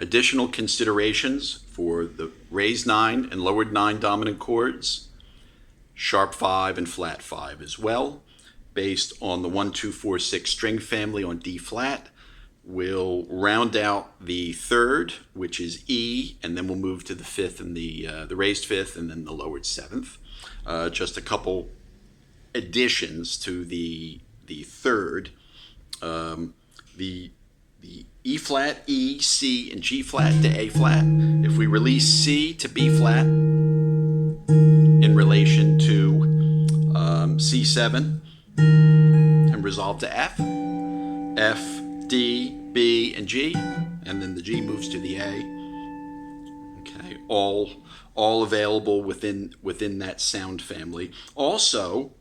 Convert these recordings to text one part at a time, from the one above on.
Additional considerations for the raised 9 and lowered 9 dominant chords, sharp 5 and flat 5 as well, based on the 1, 2, 4, 6 string family on D flat. We'll round out the third, which is E, and then we'll move to the fifth and the raised fifth, and then the lowered 7th. Just a couple additions to the third. The E flat, E, C, and G flat to A flat. If we release C to B flat in relation to C7 and resolve to F, F, D, B, and G, and then the G moves to the A. Okay, all available within that sound family. Also,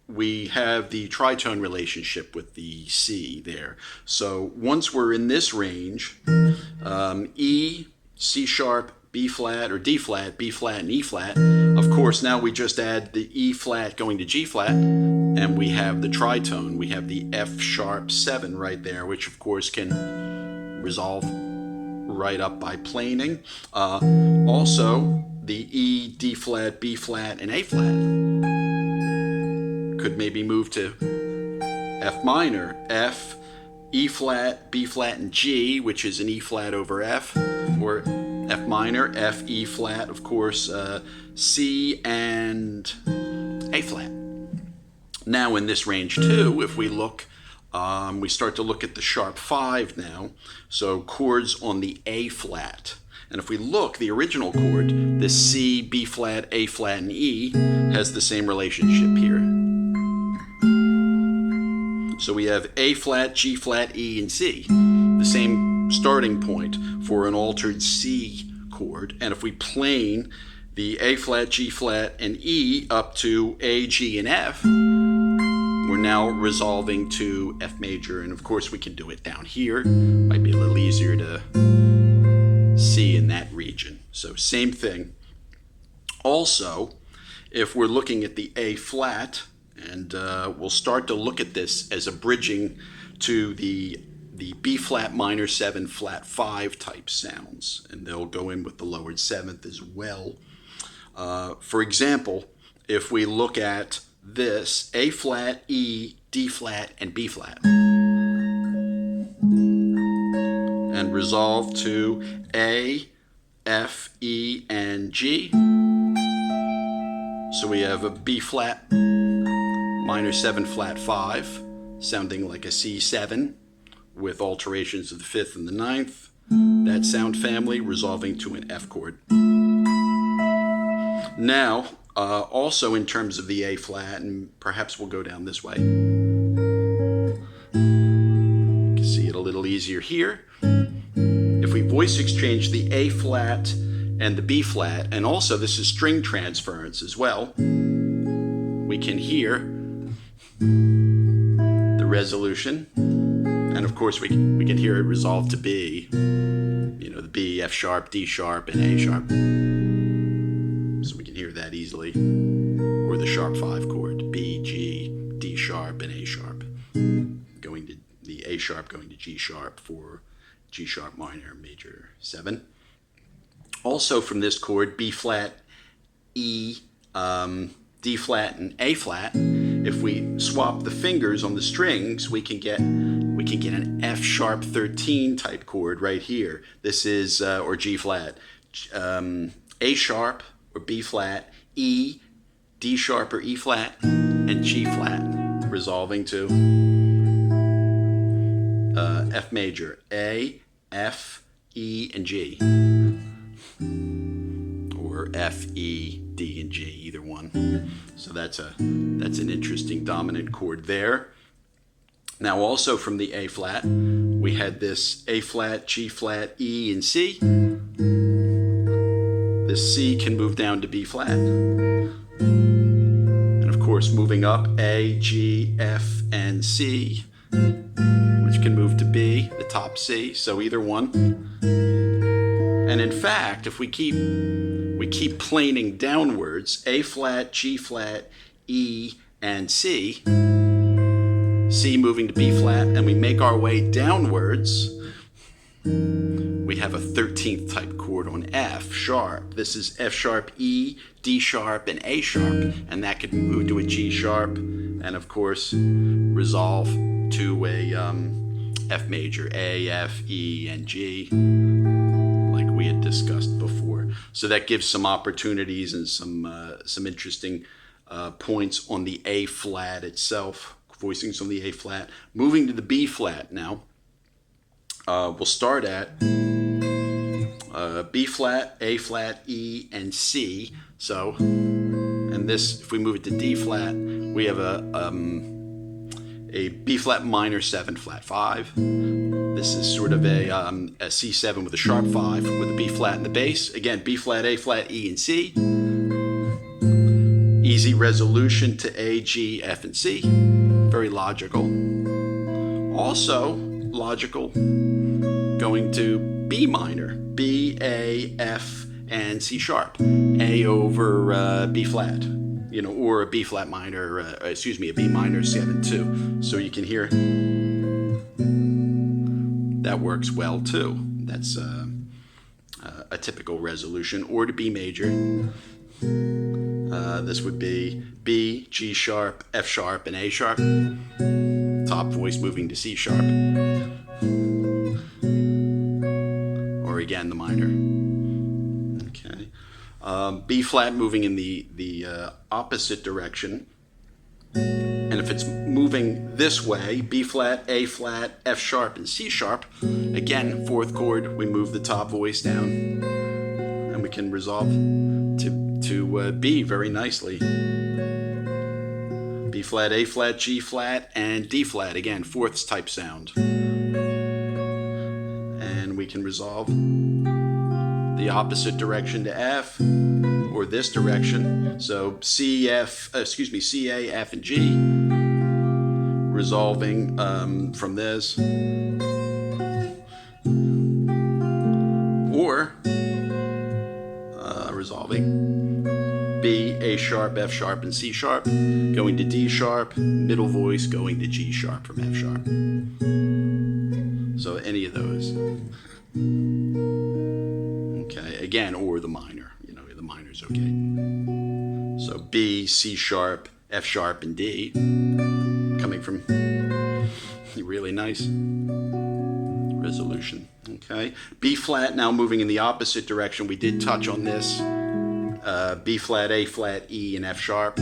we have the tritone relationship with the C there. So once we're in this range, E, C sharp, B flat, or D flat, B flat, and E flat. Of course, now we just add the E flat going to G flat, and we have the tritone. We have the F sharp 7 right there, which of course can resolve right up by planing. Also, the E, D flat, B flat, and A flat could maybe move to F minor, F, E flat, B flat, and G, which is an E flat over F, or F minor, F, E flat, of course, C, and A flat. Now in this range too, if we look, we start to look at the sharp 5 now, so chords on the A flat. And if we look, the original chord, the C, B flat, A flat, and E, has the same relationship here. So we have A flat, G flat, E, and C, the same starting point for an altered C chord. And if we plane the A flat, G flat, and E up to A, G, and F, we're now resolving to F major. And of course we can do it down here. Might be a little easier to see in that region. So same thing. Also, if we're looking at the A flat, and we'll start to look at this as a bridging to the B flat minor 7 flat 5 type sounds, and they'll go in with the lowered 7th as well. For example, if we look at this A flat, E, D flat, and B flat, and resolve to A, F, E, and G. So we have a B flat minor 7 flat 5, sounding like a C7 with alterations of the 5th and the 9th. That sound family resolving to an F chord. Now, also in terms of the A flat, and perhaps we'll go down this way. You can see it a little easier here. If we voice exchange the A flat and the B flat, and also this is string transference as well, we can hear the resolution, and of course we can hear it resolve to B, the B, F sharp, D sharp, and A sharp, so we can hear that easily, or the sharp 5 chord, B, G, D sharp, and A sharp, going to the A sharp going to G sharp for G sharp minor major 7. Also from this chord, B flat, E, D flat, and A flat, if we swap the fingers on the strings, we can get an F sharp 13 type chord right here. This is, or G flat, A sharp or B flat, E, D sharp or E flat, and G flat, resolving to F major, A, F, E, and G, or F, E, D, and G, either one. So that's an interesting dominant chord there. Now also from the A flat, we had this A flat, G flat, E, and C. This C can move down to B flat. And of course moving up, A, G, F, and C, which can move to B, the top C, so either one. And in fact, if we keep planing downwards, A flat, G flat, E, and C, C moving to B flat, and we make our way downwards, we have a 13th type chord on F sharp. This is F sharp, E, D sharp, and A sharp, and that could move to a G sharp, and of course resolve to a F major, A, F, E, and G, like we had discussed before. So that gives some opportunities and some interesting points on the A flat itself, voicings on the A flat. Moving to the B flat now. We'll start at B flat, A flat, E, and C. So, and this, if we move it to D flat, we have a B flat minor 7 flat 5. This is sort of a C7 with a sharp 5 with a B flat in the bass. Again, B flat, A flat, E, and C. Easy resolution to A, G, F, and C. Very logical. Also logical, going to B minor, B, A, F, and C sharp. A over B flat, you know, or a B flat minor, a B minor 7/2. So you can hear that works well too. That's a typical resolution. Or to B major. This would be B, G sharp, F sharp, and A sharp. Top voice moving to C sharp. Or again, the minor. Okay. B flat moving in the opposite direction. And if it's moving this way, B flat, A flat, F sharp, and C sharp, again, fourth chord, we move the top voice down. And we can resolve to B very nicely. B flat, A flat, G flat, and D flat. Again, fourths type sound. And we can resolve the opposite direction to F, or this direction. So C, A, F, and G. Resolving from this. Or resolving B, A sharp, F sharp, and C sharp, going to D sharp, middle voice going to G sharp from F sharp. So any of those. Okay, again, or the minor, you know, the minor's okay. So B, C sharp, F sharp, and D, coming from really nice resolution. Okay, B flat now moving in the opposite direction. We did touch on this. B flat, A flat, E, and F sharp.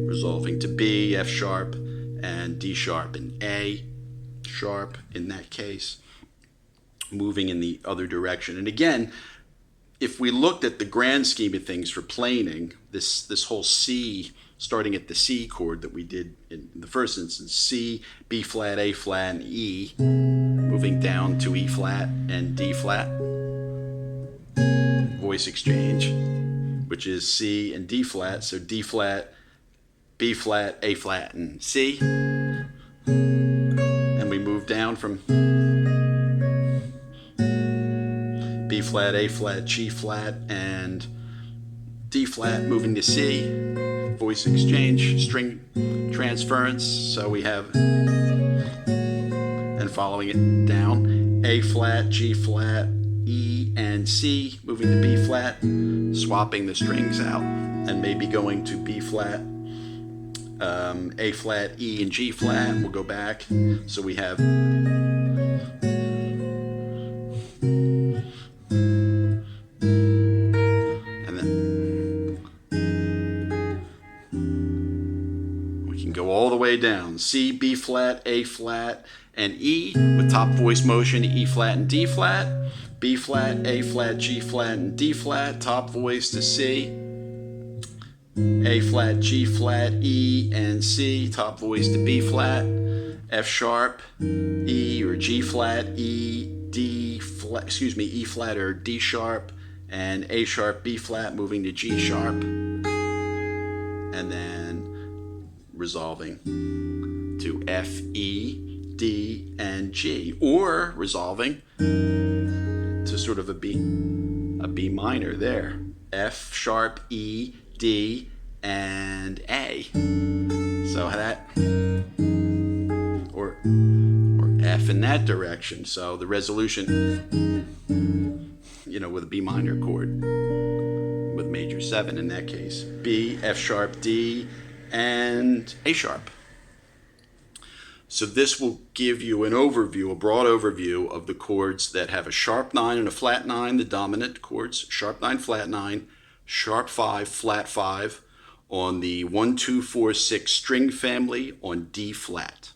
Resolving to B, F sharp, and D sharp, and A sharp in that case. Moving in the other direction. And again, if we looked at the grand scheme of things for planing, this whole C, starting at the C chord that we did in the first instance, C, B flat, A flat, and E, moving down to E flat and D flat. Voice exchange, which is C and D flat, so D flat, B flat, A flat, and C. And we move down from B flat, A flat, G flat, and D flat, moving to C. Voice exchange, string transference, so we have, and following it down, A flat, G flat, E, and C, moving to B flat, swapping the strings out, and maybe going to B flat, A flat, E, and G flat. We'll go back. So we have go all the way down. C, B flat, A flat, and E with top voice motion, E flat and D flat. B flat, A flat, G flat, and D flat. Top voice to C. A flat, G flat, E, and C. Top voice to B flat. F sharp, E or G flat, E, D flat, E flat or D sharp, and A sharp, B flat, moving to G sharp. And then resolving to F, E, D, and G, or resolving to sort of a B minor there. F sharp, E, D, and A. So that, or F in that direction. So the resolution, with a B minor chord, with major 7 in that case. B, F sharp, D, and A sharp. So this will give you an overview, a broad overview of the chords that have a sharp 9 and a flat 9, the dominant chords, sharp 9, flat 9, sharp 5, flat 5, on the 1, 2, 4, 6 string family on D flat.